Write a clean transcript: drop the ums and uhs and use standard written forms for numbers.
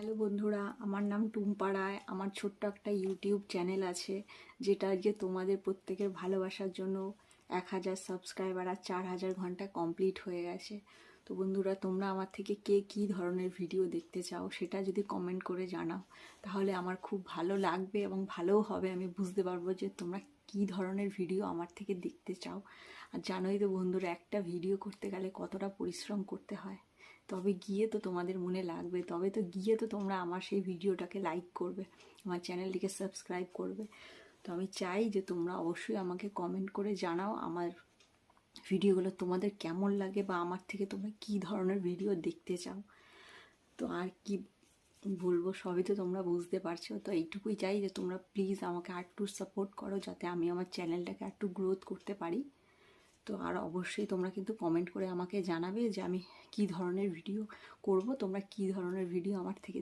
Hello বন্ধুরা, আমার নাম টুম্পা রায়। আমার ছোট্ট একটা ইউটিউব চ্যানেল আছে, যেটা আজকে তোমাদের প্রত্যেকের ভালোবাসার জন্য 1000 সাবস্ক্রাইবার আর 4000 ঘন্টা কমপ্লিট হয়ে গেছে। তো বন্ধুরা, তোমরা আমার থেকে কে কী ধরনের ভিডিও দেখতে চাও সেটা যদি কমেন্ট করে জানাও, তাহলে আমার খুব ভালো লাগবে এবং ভালোও হবে। আমি বুঝতে পারবো যে তোমরা কী ধরনের ভিডিও আমার থেকে দেখতে চাও। আর জানোই তো বন্ধুরা, একটা ভিডিও করতে গেলে কতটা পরিশ্রম করতে হয়, তবে গিয়ে তো তোমাদের মনে লাগবে, তবে তো গিয়ে তো তোমরা আমার সেই ভিডিওটাকে লাইক করবে, আমার চ্যানেলটিকে সাবস্ক্রাইব করবে। তো আমি চাই যে তোমরা অবশ্যই আমাকে কমেন্ট করে জানাও আমার ভিডিওগুলো তোমাদের কেমন লাগে, বা আমার থেকে তোমরা কী ধরনের ভিডিও দেখতে চাও। তো আর কি বলবো, সবই তো তোমরা বুঝতে পারছো। তো এইটুকুই চাই যে তোমরা প্লিজ আমাকে আরেকটু সাপোর্ট করো, যাতে আমি আমার চ্যানেলটাকে একটু গ্রোথ করতে পারি। তো আর অবশ্যই তোমরা কিন্তু কমেন্ট করে আমাকে জানাবে যে আমি কী ধরনের ভিডিও করব, তোমরা কী ধরনের ভিডিও আমার থেকে